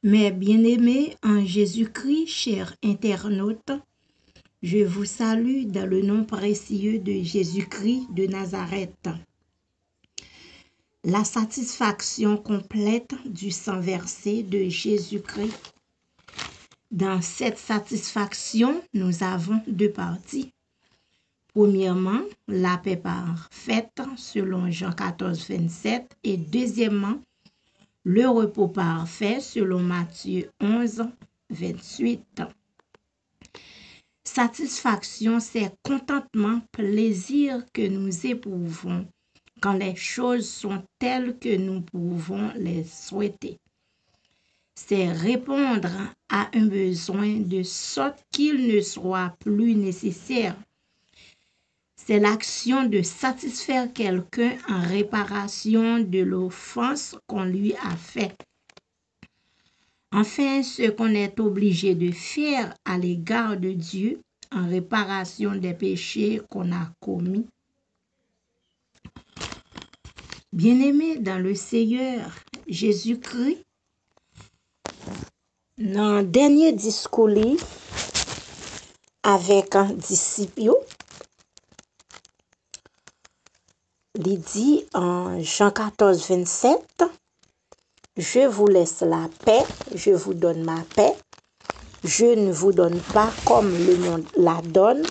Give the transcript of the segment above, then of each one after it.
Mes bien-aimés en Jésus-Christ, chers internautes, je vous salue dans le nom précieux de Jésus-Christ de Nazareth. La satisfaction complète du sang versé de Jésus-Christ. Dans cette satisfaction, nous avons deux parties. Premièrement, la paix parfaite selon Jean 14, 27 et deuxièmement, le repos parfait selon Matthieu 11, 28. Satisfaction, c'est contentement, plaisir que nous éprouvons quand les choses sont telles que nous pouvons les souhaiter. C'est répondre à un besoin de sorte qu'il ne soit plus nécessaire. C'est l'action de satisfaire quelqu'un en réparation de l'offense qu'on lui a faite. Enfin, ce qu'on est obligé de faire à l'égard de Dieu en réparation des péchés qu'on a commis. Bien-aimés dans le Seigneur Jésus-Christ, dans le dernier discours avec un disciple, il dit en Jean 14, 27, « Je vous laisse la paix, je vous donne ma paix. Je ne vous donne pas comme le monde la donne,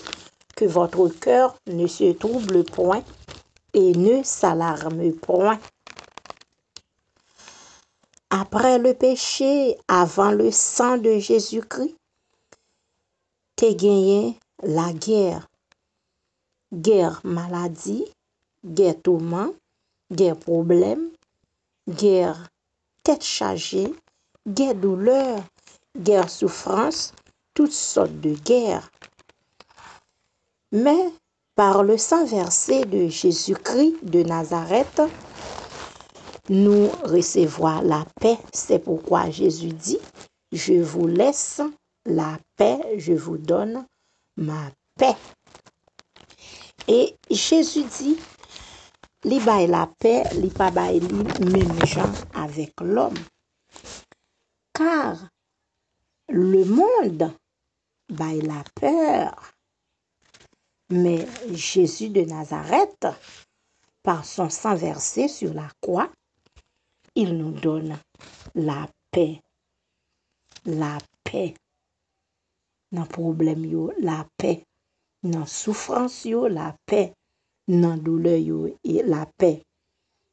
que votre cœur ne se trouble point et ne s'alarme point. » Après le péché, avant le sang de Jésus-Christ, t'es gagné la guerre. Guerre maladie, guerre tourment, guerre problème, guerre tête chargée, guerre douleur, guerre souffrance, toutes sortes de guerres. Mais par le sang versé de Jésus-Christ de Nazareth, nous recevons la paix. C'est pourquoi Jésus dit, « Je vous laisse la paix, je vous donne ma paix. » Et Jésus dit, « Li baille la paix, li pa baille li même gens avec l'homme. » Car le monde baille la peur. Mais Jésus de Nazareth, par son sang versé sur la croix, il nous donne la paix. La paix. Dans problème yo, la paix. Dans souffrance yo, la paix. Dans douleur yo, et la paix.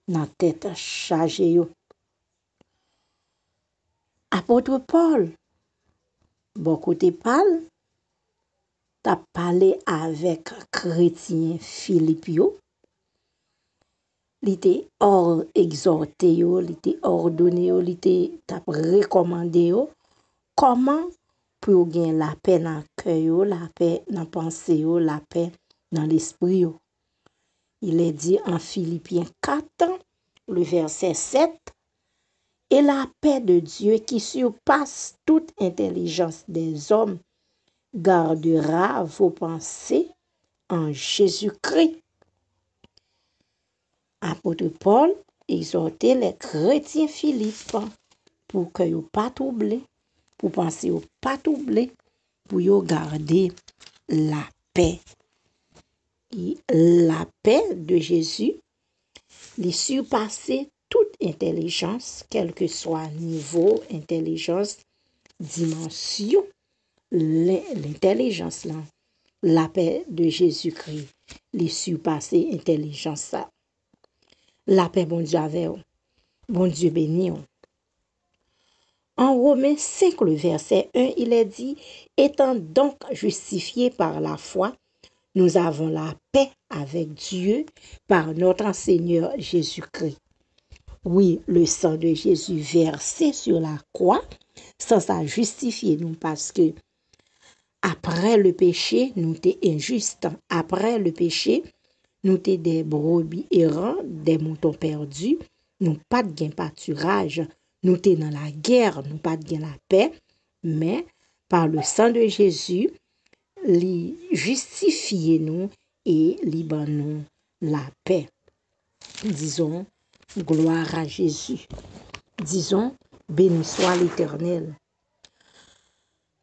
Dans tête chargée yo. Apôtre Paul, bon côté Paul, t'as parlé avec chrétien Philippe yo. Il était hors exhorté yo, il était ordonné yo, il était recommandé yo comment pour gagner la paix dans le cœur yo, la paix dans la pensée yo, la paix dans l'esprit yo. Il est dit en Philippiens 4, le verset 7, et la paix de Dieu qui surpasse toute intelligence des hommes gardera vos pensées en Jésus-Christ. Apôtre Paul exhortait les chrétiens Philippe pour que yo pas troublé, pour penser yo pas troublé, pour yo garder la paix. Et la paix de Jésus les surpasser toute intelligence, quel que soit niveau, intelligence, dimension, l'intelligence là, la paix de Jésus-Christ les surpasser intelligence ça. La paix, bon Dieu, avec vous. Bon Dieu béni. En Romains 5, le verset 1, il est dit, « Étant donc justifiés par la foi, nous avons la paix avec Dieu par notre Seigneur Jésus-Christ. » Oui, le sang de Jésus versé sur la croix, ça justifié nous parce que après le péché, nous étions injustes. Après le péché, nous étions des brebis errants, des moutons perdus, nous pas de gain pâturage, nous étions dans la guerre, nous pas de gain la paix, mais par le sang de Jésus, li justifier nous et li ban nous la paix. Disons, gloire à Jésus. Disons, Béni soit l'Éternel.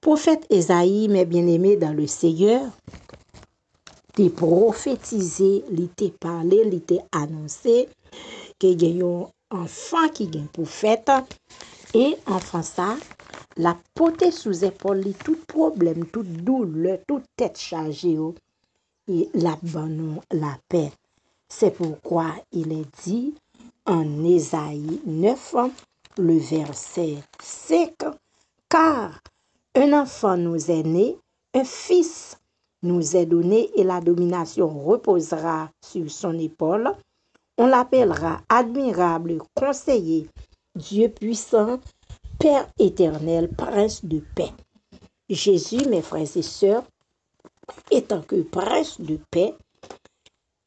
Prophète Esaïe, mes bien-aimés dans le Seigneur, t'es prophétisé, il t'est parlé, il t'est annoncé que y a un enfant qui est prophète et enfant ça, la porter sous épaule, tout problème, toute douleur, toute tête chargée, et la bonne la paix. C'est pourquoi il est dit en Ésaïe 9, le verset 5, car un enfant nous est né, un fils nous est donné et la domination reposera sur son épaule. On l'appellera admirable, conseiller, Dieu puissant, Père éternel, prince de paix. Jésus, mes frères et sœurs, étant que prince de paix,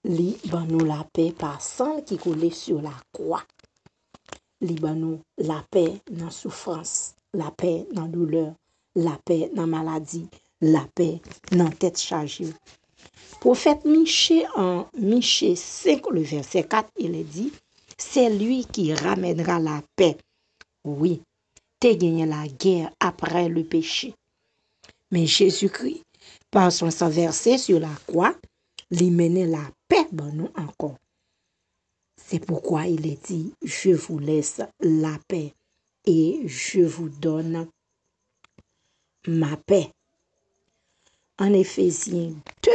li ban nous la paix par sang qui coulait sur la croix. Li ban nous la paix dans souffrance, la paix dans douleur, la paix dans maladie, la paix dans tête chargée. Prophète Michée en Michée 5, le verset 4, il est dit, c'est lui qui ramènera la paix. Oui, t'es gagné la guerre après le péché. Mais Jésus-Christ, par son sang versé sur la croix, lui menait la paix dans nous encore. C'est pourquoi il est dit, je vous laisse la paix et je vous donne ma paix. En Éphésiens 2,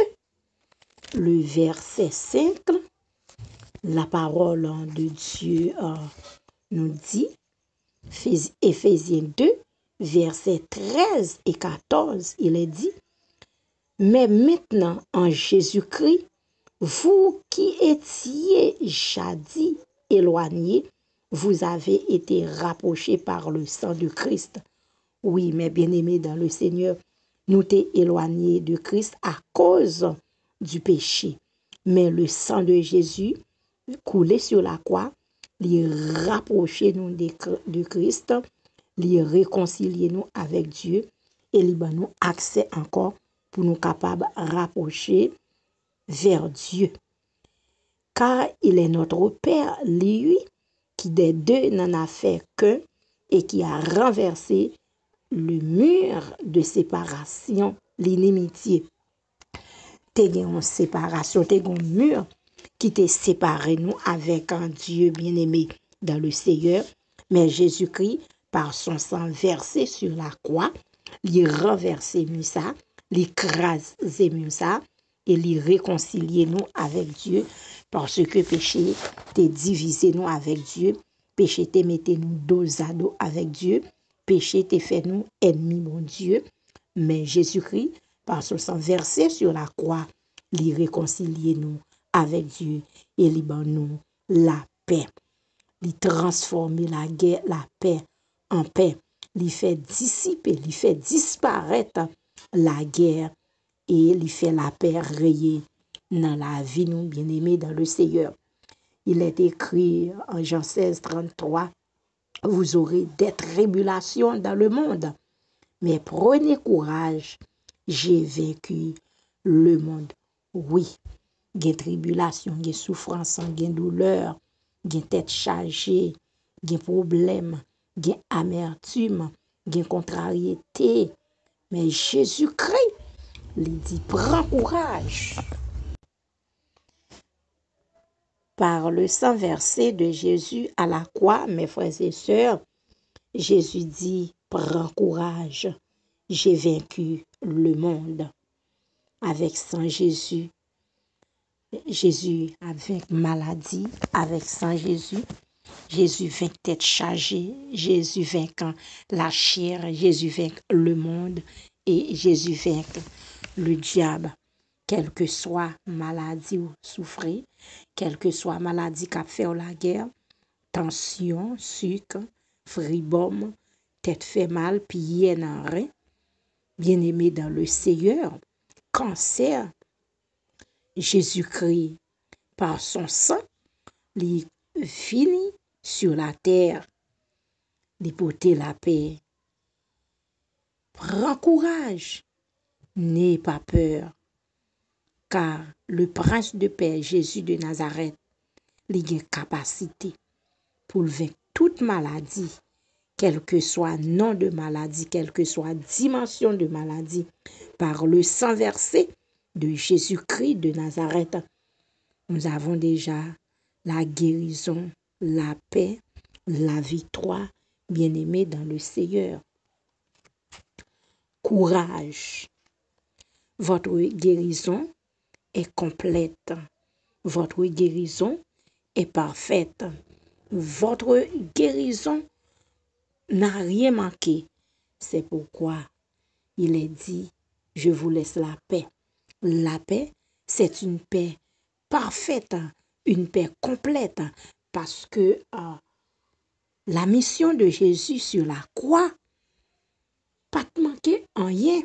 le verset 5, la parole de Dieu nous dit, Éphésiens 2, versets 13 et 14, il est dit, mais maintenant en Jésus-Christ, vous qui étiez jadis éloignés, vous avez été rapprochés par le sang de Christ. Oui, mes bien-aimés dans le Seigneur, nous t'es éloignés de Christ à cause du péché. Mais le sang de Jésus, coulé sur la croix, les rapprocher nous de Christ, les réconcilier nous avec Dieu et lui nous accès encore pour nous capables de rapprocher vers Dieu. Car il est notre Père, lui, qui des deux n'en a fait qu'un et qui a renversé le mur de séparation, l'inimitié. T'es une séparation, t'es un mur qui t'a séparé nous avec un Dieu bien-aimé dans le Seigneur. Mais Jésus-Christ, par son sang versé sur la croix, il renversé nous ça, l'écrasé nous ça, et il réconcilier nous avec Dieu, parce que péché t'est divisé nous avec Dieu, péché t'est metté nous dos à dos avec Dieu, péché t'est fait nous ennemis, mon Dieu. Mais Jésus-Christ, par son sang versé sur la croix, il réconcilier nous avec Dieu et il nous la paix. Il transformer la guerre, la paix en paix. Il fait dissiper, il fait disparaître la guerre et il fait la paix rayée dans la vie, nous bien-aimés dans le Seigneur. Il est écrit en Jean 16, 33, vous aurez des tribulations dans le monde, mais prenez courage, j'ai vaincu le monde. Oui, il y a tribulation, il y a souffrance, il y a douleur, il y a tête chargée, il y a problème, il y a amertume, il y a contrariété. Mais Jésus-Christ, il dit, prends courage. Par le sang versé de Jésus à la croix, mes frères et sœurs, Jésus dit, prends courage, j'ai vaincu le monde. Avec sang Jésus, Jésus avec maladie, avec sang Jésus, Jésus vainc tête chargée, Jésus vainquant la chair, Jésus vainc le monde et Jésus vainc le diable. Quelle que soit maladie ou souffrir, quelle que soit maladie qu'a fait la guerre, tension, sucre, fribome, tête fait mal, pied dans rein, bien-aimé dans le Seigneur, cancer, Jésus-Christ, par son sang, il finit sur la terre, il porter la paix. Prends courage, n'aie pas peur, car le prince de paix, Jésus de Nazareth, il a une capacité pour vaincre toute maladie quel que soit nom de maladie, quelle que soit dimension de maladie, par le sang versé de Jésus-Christ de Nazareth, nous avons déjà la guérison, la paix, la victoire, bien-aimés dans le Seigneur. Courage. Votre guérison est complète. Votre guérison est parfaite. Votre guérison n'a rien manqué. C'est pourquoi il est dit, je vous laisse la paix. La paix, c'est une paix parfaite, une paix complète, parce que la mission de Jésus sur la croix, pas de manquer en rien.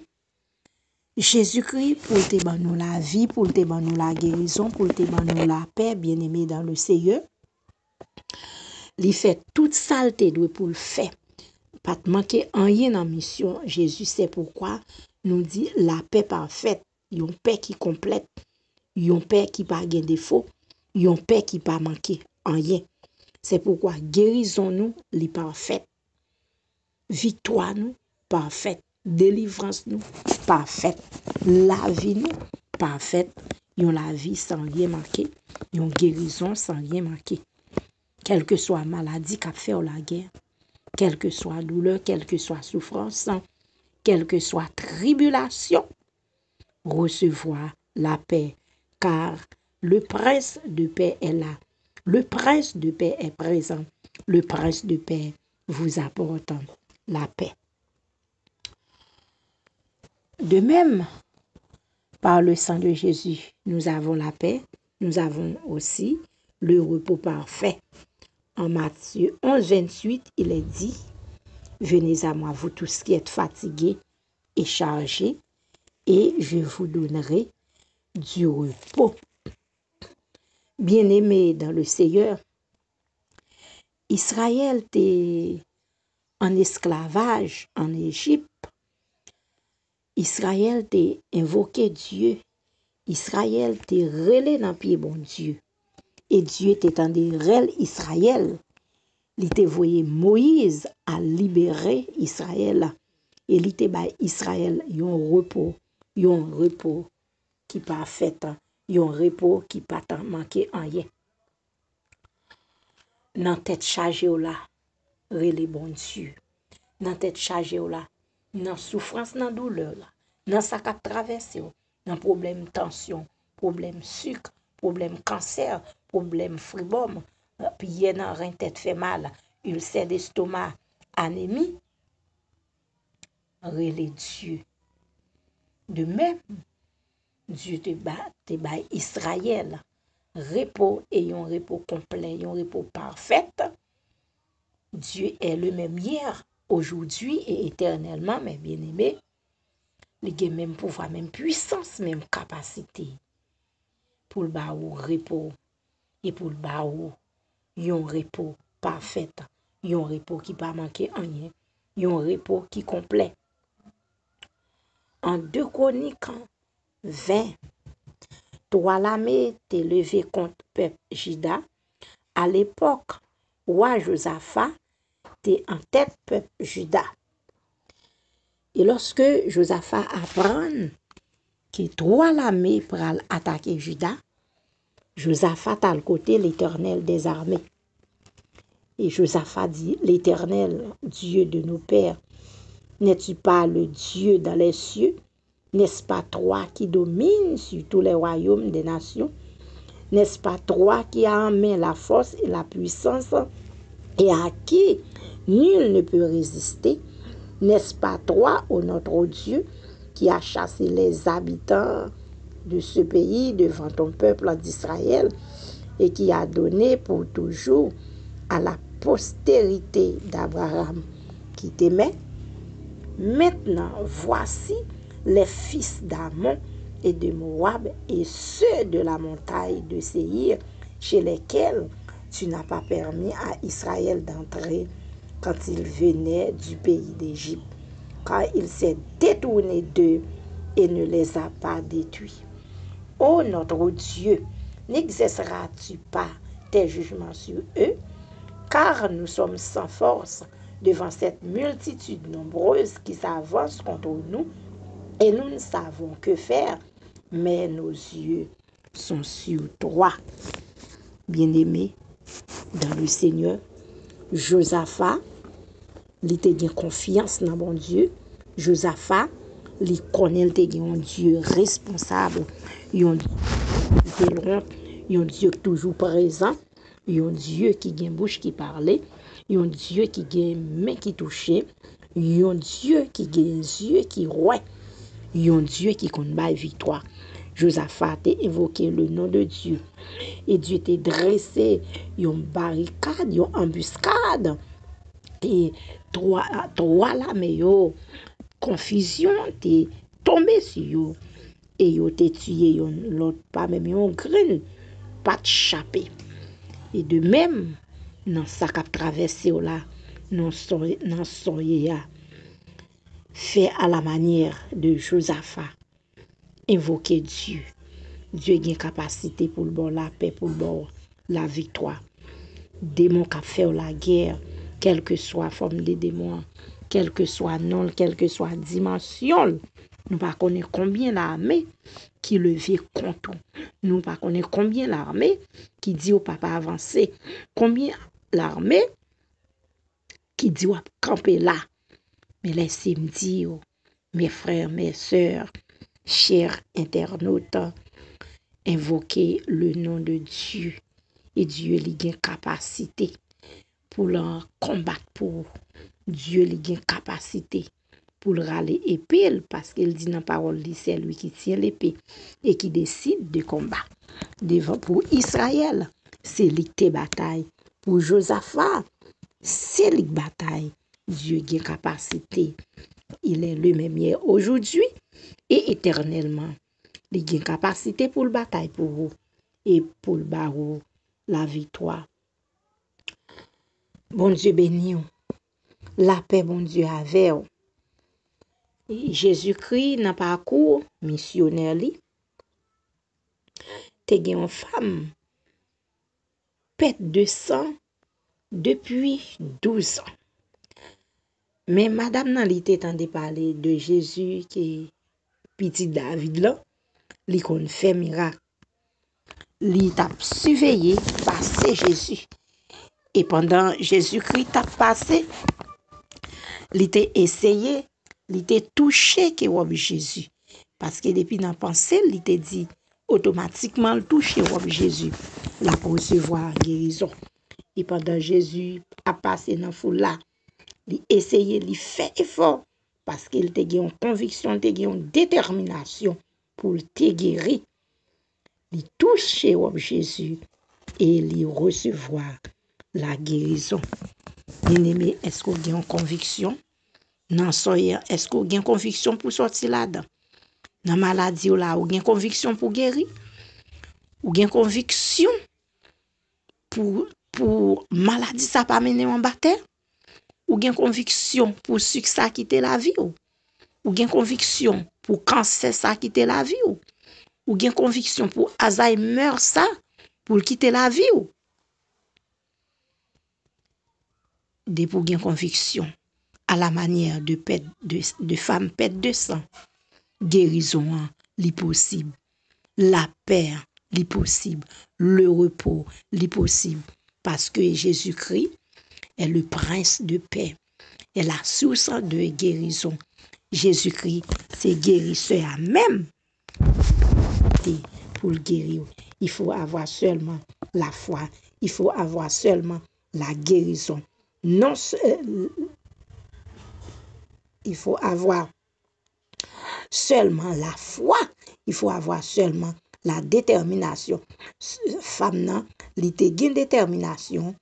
Jésus-Christ, pour te nous la vie, pour te nous la guérison, pour te nous la paix, bien-aimé dans le Seigneur, il fait toute saleté pour le faire. Pas de manquer en rien dans la mission. Jésus, c'est pourquoi nous dit la paix parfaite, une paix qui complète, une paix qui pas de défaut, une paix qui pas manquer en rien. C'est pourquoi guérison-nous, les parfaite. Victoire nous, parfaite. Délivrance nous, parfaite. La vie nous, parfaite. Yon la vie sans rien manquer. Yon guérison sans rien manquer. Quelle que soit maladie qu'a fait la guerre, quelle que soit douleur, quelle que soit souffrance, quelle que soit tribulation, recevoir la paix, car le prince de paix est là. Le prince de paix est présent. Le prince de paix vous apporte la paix. De même, par le sang de Jésus, nous avons la paix. Nous avons aussi le repos parfait. En Matthieu 11, 28, il est dit, « Venez à moi, vous tous qui êtes fatigués et chargés, et je vous donnerai du repos. » Bien-aimés dans le Seigneur, Israël était en esclavage en Égypte. Israël t'a invoqué Dieu. Israël t'a relé dans le pied bon Dieu. Et Dieu t'étendait réel Israël. Il t'a envoyé Moïse à libérer Israël. Et il t'a donné Israël un repos qui pas fait, un repos qui pas manqué en rien. Dans tête chargée là, relé bon Dieu. Dans tête chargée là, dans souffrance, dans douleur là, dans ça qu'a traversé, dans problème tension, problème sucre, problème cancer, problème fribome, puis y a rein tête fait mal, ulcère d'estomac, anémie, relé Dieu. De même, Dieu te bat Israël, repos et un repos complet, un repos parfait. Dieu est le même hier, aujourd'hui et éternellement, mes bien-aimés. Il a même pouvoir, même puissance, même capacité pour le bas repos et pour le bas un repos parfait, un repos qui pas manquer en rien, un repos qui complet. En 2 Chroniques 20, toi l'armée t'es levé contre peuple Juda. À l'époque, roi Josaphat t'es en tête peuple Juda. Et lorsque Josaphat apprend que toi l'armée pour attaquer Juda, Josaphat a le côté l'Éternel des armées. Et Josaphat dit, l'Éternel, Dieu de nos pères, n'es-tu pas le Dieu dans les cieux? N'est-ce pas toi qui domine sur tous les royaumes des nations? N'est-ce pas toi qui as en main la force et la puissance et à qui nul ne peut résister? N'est-ce pas toi, ô notre Dieu, qui as chassé les habitants de ce pays devant ton peuple d'Israël et qui a donné pour toujours à la postérité d'Abraham qui t'aimait? Maintenant, voici les fils d'Ammon et de Moab et ceux de la montagne de Séhir, chez lesquels tu n'as pas permis à Israël d'entrer quand il venait du pays d'Égypte, car il s'est détourné d'eux et ne les a pas détruits. Ô notre Dieu, n'exerceras-tu pas tes jugements sur eux? Car nous sommes sans force, devant cette multitude nombreuse qui s'avance contre nous et nous ne savons que faire, mais nos yeux sont sur toi. Bien-aimé dans le Seigneur, Josaphat, il te gen confiance dans bon Dieu. Josaphat, il connaît un Dieu responsable, un Dieu toujours présent, un Dieu qui a une bouche qui parle, un Dieu qui a une main qui touche, un Dieu qui a des yeux qui voient, un Dieu qui connaît victoire. Josaphat a évoqué le nom de Dieu. Et Dieu t'a dressé une barricade, une embuscade. Et toi là, mais yo, confusion, t'es tombé sur yo. Et yo t'es tué l'autre pas même yon grain, pas de chapé. Et de même, dans ça qu'a traversé là, non soyez fait à la manière de Josaphat. Invoquer Dieu. Dieu a une capacité pour le bon la paix, pour le bon la victoire. Démon qui fait la guerre, quelle que soit la forme des démons, quel que soit nom, quelle que soit la dimension. Nous ne connaissons pas combien l'armée qui levait contre nous. Ne connaissons pas combien l'armée qui dit au papa avancer. Combien l'armée qui dit au camper là. Mais laissez-moi dire, mes frères, mes sœurs, chers internautes, invoquer le nom de Dieu. Et Dieu lui a une capacité pour le combattre pour. Dieu lui a une capacité pour le râler épée parce qu'il dit dans la parole, c'est lui qui tient l'épée et qui décide de combattre. Pour Israël, c'est lui qui bataille. Pour Josaphat, c'est lui qui bataille. Dieu a une capacité. Il est le même hier, aujourd'hui et éternellement. Il a une capacité pour le bataille pour vous et pour le barreau la victoire. Bon Dieu béni, la paix, bon Dieu avec vous. Jésus-Christ, dans le parcours missionnaire, te gen une femme, pète de sang depuis 12 ans. Mais madame nan li te tande parler de Jésus qui est petit David là, li kon fait miracle. Li t'a surveillé passer Jésus. Et pendant Jésus-Christ t'a passé, li te essayé, li te touché que wab Jésus. Parce que depuis dans pensée, li te dit automatiquement le toucher wab Jésus, la recevoir guérison. Et pendant Jésus a passé dans foule là, il essayé, il fait effort parce qu'il te une conviction, te une détermination pour te guérir. Il touche Jésus et il recevoir la guérison. Bien-aimé, est-ce que vous avez une conviction? Non, est-ce que vous avez une conviction pour sortir là-dedans? Dans la maladie, vous avez une conviction pour guérir? Vous avez une conviction pour maladie, ça pas mener en bataille? Ou gen conviction pour succès quitter la vie ou gen conviction pour cancer ça quitter la vie ou gen conviction pour Alzheimer ça pour quitter la vie de pour gen conviction à la manière de femme pète de sang, guérison li possible, la paix li possible, le repos li possible parce que Jésus-Christ est le prince de paix, est la source de guérison. Jésus-Christ, c'est guérisseur même pour le guérir. Il faut avoir seulement la foi, il faut avoir seulement la guérison. Non, il faut avoir seulement la foi, il faut avoir seulement la détermination. Femme nan, li te gen détermination,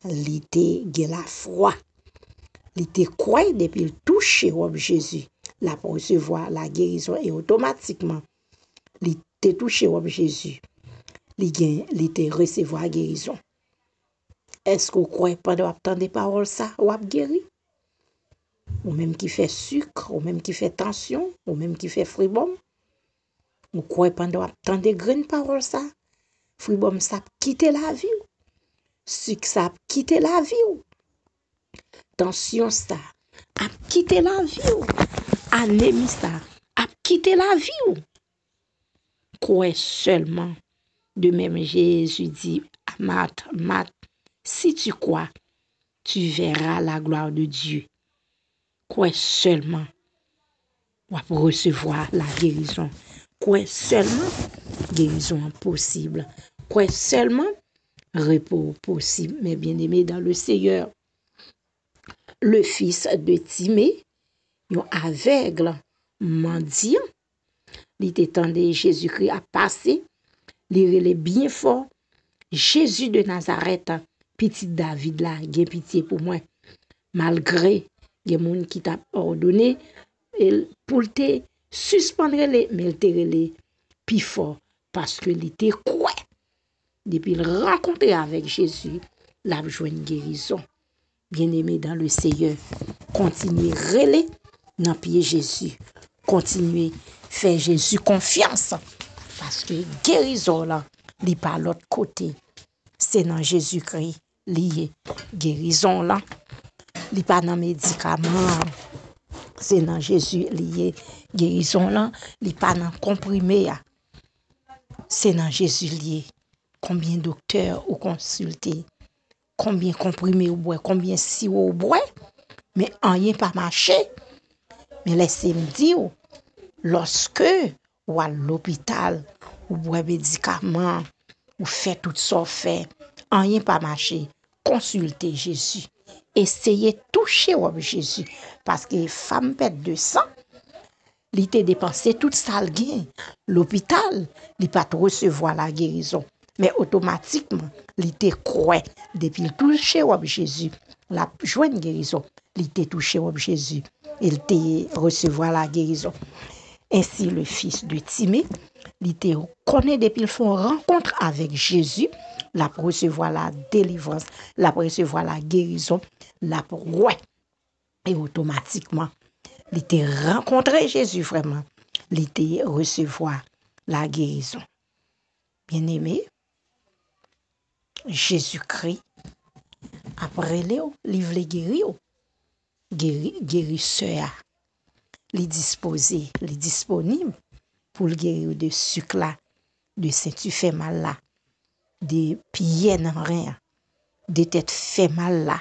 li te gen la foi. Il te croit depuis le toucher Jésus, la pour recevoir la guérison et automatiquement, il te touché Jésus, il te recevoir la guérison. Est-ce que vous croyez pendant attendre des paroles ça, ou a guéri? Ou même qui fait sucre, ou même qui fait tension, ou même qui fait fribom? Vous croyez pendant attendre des grandes paroles ça? Fribom ça quitte la vie? Sucre ça quitte la vie? tension ça a quitté la vie ou, anémie ça a quitté la vie ou. Crois seulement. De même Jésus dit à Marthe, si tu crois, tu verras la gloire de Dieu. Crois seulement pour recevoir la guérison. Crois seulement guérison possible. Crois seulement repos possible. Mais bien aimé dans le Seigneur, le fils de Timée, un aveugle mendiant, il t'étendait Jésus-Christ à passer, il est bien fort. Jésus de Nazareth, petit David là, il a pitié pour moi. Malgré les gens qui t'a ordonné pour te suspendre les, mais il te relé plus fort parce que il était quoi. Depuis le rencontrer avec Jésus, la joie une guérison. Bien-aimé dans le Seigneur, continuez relais dans pied Jésus. Continuez faire Jésus confiance parce que guérison là, n'est pas l'autre côté. C'est dans Jésus-Christ lié. Guérison là, n'est pas dans médicaments. C'est dans Jésus lié. Guérison là, n'est pas dans comprimé. C'est dans Jésus lié. Combien de docteurs ou consultés, combien comprimés ou bois, combien sirop ou bois, mais rien pas marché. Mais laissez-moi dire, lorsque ou à l'hôpital, ou bois médicaments, ou fait tout ça fait, rien pas marché. Consultez Jésus. Essayez de toucher Jésus. Parce que femme pète de sang, il était dépensé toute sa gain. L'hôpital, il pas recevoir la guérison. Mais automatiquement, il était croix. Depuis le touché Jésus, la jointe guérison, il était touché Jésus. Il était recevoir la guérison. Ainsi, le fils de Timée, il était connaît depuis le fond rencontre avec Jésus, la recevoir la délivrance, la recevoir la guérison, la ouais. Et automatiquement, il était rencontré Jésus vraiment. Il était recevoir la guérison. Bien-aimé, Jésus-Christ, après Léo, il voulait guérir. Guérisseur, il est disposé, il est disponible pour le guérir de sucre là, de tu fait mal là, de pieds dans rien, de tête fait mal là,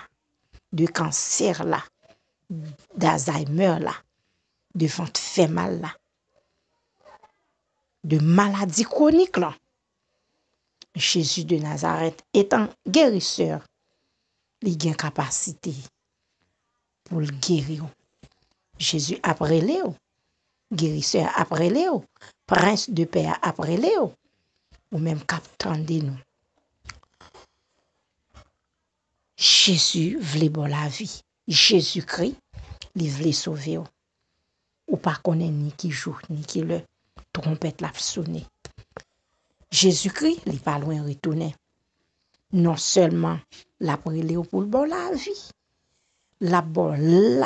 de cancer là, d'Alzheimer là, de ventre fait mal là, de maladie chronique là. Jésus de Nazareth étant guérisseur, il a une capacité pour le guérir. Jésus après Léo, guérisseur après Léo, prince de paix après Léo, ou même capitaine de nous. Jésus voulait bon la vie. Jésus-Christ, il voulait sauver. Ou pas connaître ni qui jour, ni qui le trompette l'a sonné. Jésus-Christ, il pas loin retourner. Non seulement la prélé pour le bon la vie, la bonne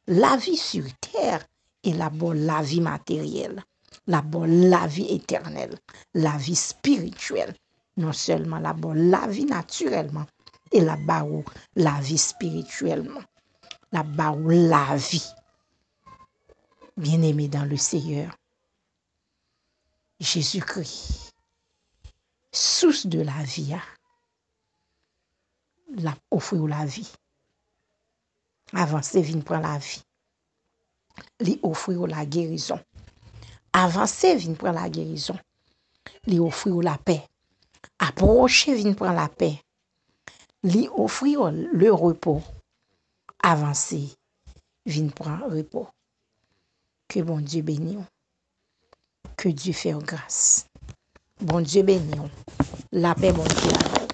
la vie sur terre et la bonne la vie matérielle, la bonne la vie éternelle, la vie spirituelle. Non seulement la bonne la vie naturellement, et la barou la vie spirituellement, la barou la vie. Bien-aimé dans le Seigneur, Jésus-Christ, source de la vie, la offre la vie. Avancez, vin prendre la vie. Li offre la guérison. Avancez, vin prendre la guérison. Li offre la paix. Approchez, vin prendre la paix. Li offre le repos. Avancez, vin prendre repos. Que bon Dieu bénisse. Que Dieu fasse grâce. Bon Dieu bénisse. La paix, bon Dieu.